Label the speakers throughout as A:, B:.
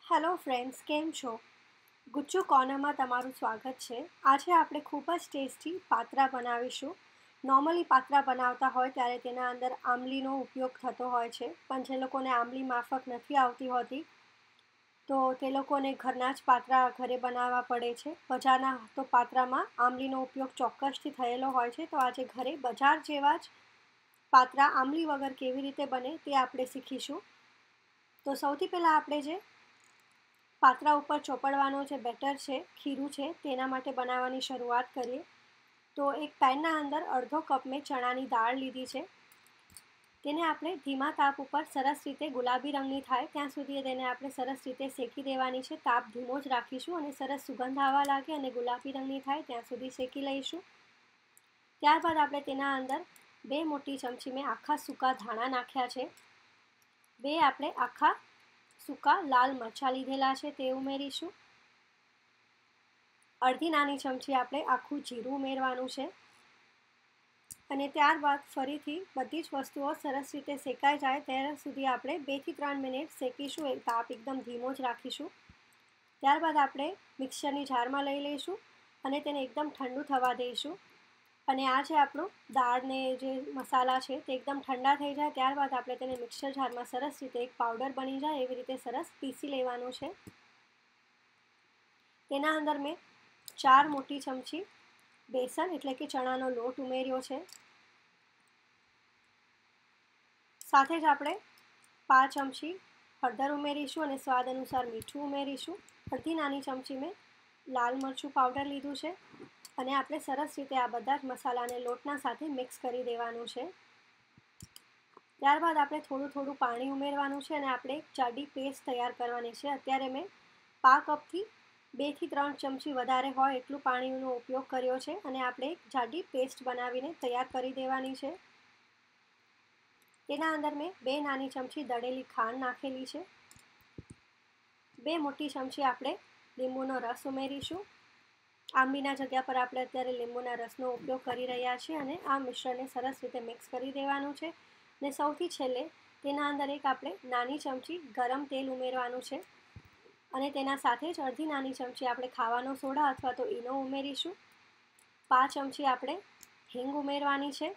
A: Hello friends, કેમ છો? ગુચ્ચુ કોર્નરમાં તમારું સ્વાગત છે. આજે આપણે ખૂબ જ ટેસ્ટી પાત્રા બનાવીશું. નોર્મલી પાત્રા બનાવતા હોય ત્યારે તેના અંદર આંબલીનો ઉપયોગ થતો હોય છે, પણ જે લોકોને આંબલી માફક નથી આવતી હોતી તો તે લોકોને ઘરના જ પાત્રા ઘરે બનાવવા પડે છે. બજારના તો પાત્રામાં આંબલીનો ઉપયોગ ચોક્કસથી થયેલો હોય છે, તો આજે ઘરે બજાર જેવા જ પાત્રા આંબલી વગર કેવી રીતે બને તે આપણે શીખીશું. તો સૌથી પહેલાં આપણે જે પાત્રા ઉપર ચોપડવાનો જે બેટર છે, ખીરું છે, તેના માટે બનાવવાની શરૂઆત કરીએ. તો એક પેનના અંદર અડધો કપ મેં ચણાની દાળ લીધી છે. તેને આપણે ધીમા તાપ ઉપર સરસ રીતે ગુલાબી રંગની થાય ત્યાં સુધી તેને આપણે સરસ રીતે શેકી દેવાની છે. તાપ ધીમો જ રાખીશું અને સરસ સુગંધ આવવા લાગે અને ગુલાબી રંગની થાય ત્યાં સુધી શેકી લઈશું. ત્યારબાદ આપણે તેના અંદર 2 મોટી ચમચી મેં આખા સૂકા ધાણા નાખ્યા છે. 2 આપણે આખા સૂકા લાલ મરચાં લીધેલા છે તે ઉમેરીશું. અડધી નાની ચમચી આપણે આખું જીરું ઉમેરવાનું છે અને ત્યારબાદ ફરીથી બધી જ વસ્તુઓ સરસ રીતે શેકાઈ જાય ત્યાં સુધી આપણે 2 થી 3 મિનિટ શેકીશું. તાપ એકદમ ધીમો જ રાખીશું. ત્યારબાદ આપણે મિક્સરની જારમાં લઈ લઈશું અને તેને એકદમ ઠંડુ થવા દઈશું. અને આ જે આપણું દાળને જે મસાલા છે તે એકદમ ઠંડા થઈ જાય ત્યારબાદ આપણે તેને મિક્સર જારમાં સરસ રીતે એક પાવડર બની જાય એવી રીતે સરસ પીસી લેવાનું છે. તેના અંદર મેં 4 મોટી ચમચી બેસન એટલે કે ચણાનો લોટ ઉમેર્યો છે. સાથે જ આપણે 5 ચમચી હળદર ઉમેરીશું અને સ્વાદ અનુસાર મીઠું ઉમેરીશું. અડધી નાની ચમચી મેં લાલ મરચું પાવડર લીધું છે અને આપણે સરસ રીતે આ બધા જ મસાલાને લોટના સાથે મિક્સ કરી દેવાનું છે. ત્યારબાદ આપણે થોડું પાણી ઉમેરવાનું છે અને આપણે એક જાડી પેસ્ટ તૈયાર કરવાની છે. અત્યારે મેં પા કપથી 2 થી 3 ચમચી વધારે હોય એટલું પાણીનો ઉપયોગ કર્યો છે અને આપણે એક જાડી પેસ્ટ બનાવીને તૈયાર કરી દેવાની છે. તેના અંદર મેં 2 નાની ચમચી દળેલી ખાંડ નાખેલી છે. 2 મોટી ચમચી આપણે લીંબુનો રસ ઉમેરીશું. આંબલીના જગ્યા પર આપણે અત્યારે લીંબુના રસનો ઉપયોગ કરી રહ્યા છીએ અને આ મિશ્રણને સરસ રીતે મિક્સ કરી દેવાનું છે. ને સૌથી છેલ્લે તેના અંદર એક આપણે નાની ચમચી ગરમ તેલ ઉમેરવાનું છે અને તેના સાથે જ અડધી નાની ચમચી આપણે ખાવાનો સોડા અથવા તો ઈનો ઉમેરીશું. 5 ચમચી આપણે હિંગ ઉમેરવાની છે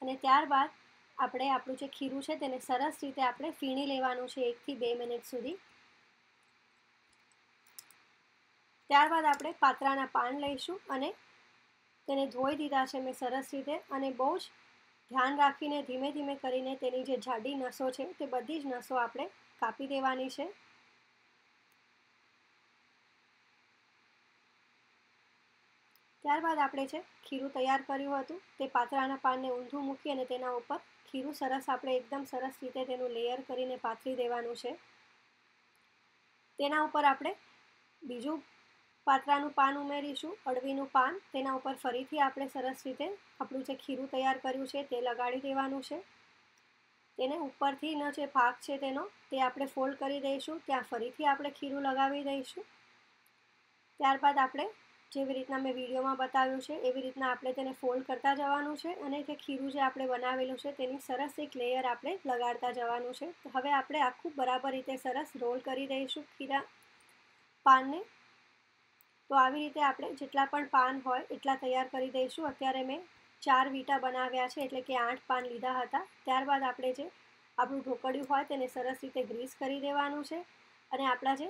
A: અને ત્યારબાદ આપણે આપણું જે ખીરું છે તેને સરસ રીતે આપણે ફીણી લેવાનું છે 1 થી 2 મિનિટ સુધી. ત્યારબાદ આપણે પાત્રાના પાન લઈશું અને તેને ધોઈ દીધા છે મેં સરસ રીતે અને બહુ જ ધ્યાન રાખીને ધીમે ધીમે કરીને તેની જે જાડી નસો છે તે બધી જ નસો આપણે કાપી દેવાની છે. ત્યારબાદ આપણે જે ખીરું તૈયાર કર્યું હતું તે પાત્રાના પાનને ઊંધું મૂકી અને તેના ઉપર ખીરું સરસ આપણે એકદમ સરસ રીતે તેનું લેયર કરીને પાથરી દેવાનું છે. તેના ઉપર આપણે બીજું પાત્રાનું પાન ઉમેરીશું, અળવીનું પાન. તેના ઉપર ફરીથી આપણે સરસ રીતે આપણું જે ખીરું તૈયાર કર્યું છે તે લગાડી દેવાનું છે. તેને ઉપરથીનો જે ભાગ છે તેનો તે આપણે ફોલ્ડ કરી દઈશું. ત્યાં ફરીથી આપણે ખીરું લગાવી દઈશું. ત્યારબાદ આપણે જેવી રીતના મેં વિડીયોમાં બતાવ્યું છે એવી રીતના આપણે તેને ફોલ્ડ કરતા જવાનું છે અને જે ખીરું જે આપણે બનાવેલું છે તેની સરસ એક લેયર આપણે લગાડતા જવાનું છે. હવે આપણે આખું બરાબર રીતે સરસ રોલ કરી દઈશું ખીરા પાનને. તો આવી રીતે આપણે જેટલા પણ પાન હોય એટલા તૈયાર કરી દઈશું. અત્યારે મેં 4 વીટા બનાવ્યા છે એટલે કે 8 પાન લીધા હતા. ત્યારબાદ આપણે જે આપણું ઢોકળિયું હોય તેને સરસ રીતે ગ્રીસ કરી દેવાનું છે અને આપણા જે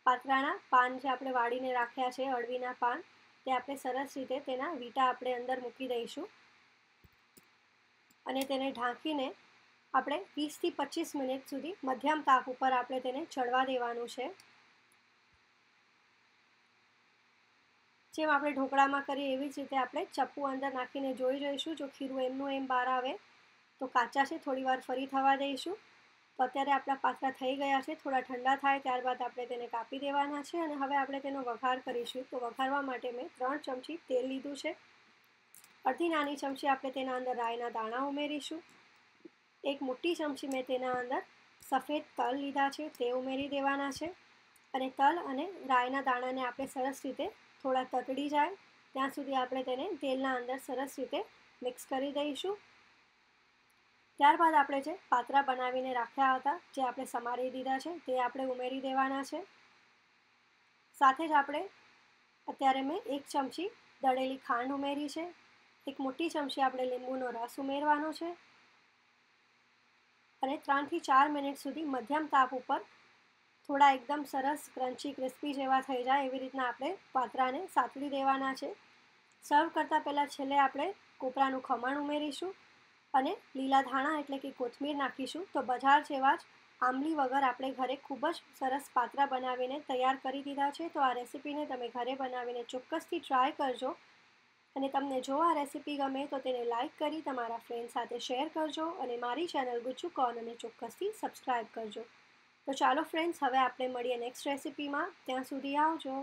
A: પાત્રાના પાન જે આપણે વાળીને રાખ્યા છે અળવીના પાન તે આપણે સરસ રીતે તેના વીટા આપણે અંદર મૂકી દઈશું અને તેને ઢાંકીને આપણે 20 થી 25 મિનિટ સુધી મધ્યમ તાપ ઉપર આપણે તેને ચડવા દેવાનું છે. જેમ આપણે ઢોકળામાં કરીએ એવી જ રીતે આપણે ચપ્પુ અંદર નાખીને જોઈ જોઈશું. જો ખીરું એમનું એમ બહાર આવે તો કાચા છે, થોડી વાર ફરી થવા દઈશું. તો અત્યારે આપણા પાત્રા થઈ ગયા છે. થોડા ઠંડા થાય ત્યારબાદ આપણે તેને કાપી દેવાના છે અને હવે આપણે તેનો વઘાર કરીશું. તો વઘારવા માટે મેં 3 ચમચી તેલ લીધું છે. અડધી નાની ચમચી આપણે તેના અંદર રાઈના દાણા ઉમેરીશું. 1 મોટી ચમચી મેં તેના અંદર સફેદ તલ લીધા છે તે ઉમેરી દેવાના છે અને તલ અને રાઈના દાણાને આપણે સરસ રીતે થોડા તતડી જાય ત્યાં સુધી આપણે તેને તેલના અંદર સરસ રીતે મિક્સ કરી દઈશું. ત્યારબાદ આપણે જે પાતરા બનાવીને રાખ્યા હતા, જે આપણે સમારી દીધા છે, તે આપણે ઉમેરી દેવાના છે. સાથે જ આપણે અત્યારે મેં 1 ચમચી દળેલી ખાંડ ઉમેરી છે. 1 મોટી ચમચી આપણે લીંબુનો રસ ઉમેરવાનો છે અને 3 થી 4 મિનિટ સુધી મધ્યમ તાપ ઉપર થોડા એકદમ સરસ ક્રન્ચી ક્રિસ્પી જેવા થઈ જાય એવી રીતના આપણે પાતરાને સાતળી દેવાના છે. સર્વ કરતાં પહેલાં છેલ્લે આપણે કોપરાનું ખમણ ઉમેરીશું અને લીલા ધાણા એટલે કે કોથમીર નાખીશું. તો બજાર જેવા જ આંબલી વગર આપણે ઘરે ખૂબ જ સરસ પાતરા બનાવીને તૈયાર કરી દીધા છે. તો આ રેસીપીને તમે ઘરે બનાવીને ચોક્કસથી ટ્રાય કરજો અને તમને જો આ રેસીપી ગમે તો તેને લાઇક કરી તમારા ફ્રેન્ડ સાથે શેર કરજો અને મારી ચેનલ ગુચ્ચુ કોર્નરને ચોક્કસથી સબસ્ક્રાઈબ કરજો. તો ચાલો ફ્રેન્ડ્સ, હવે આપણે મળીએ નેક્સ્ટ રેસીપીમાં. ત્યાં સુધી આવજો.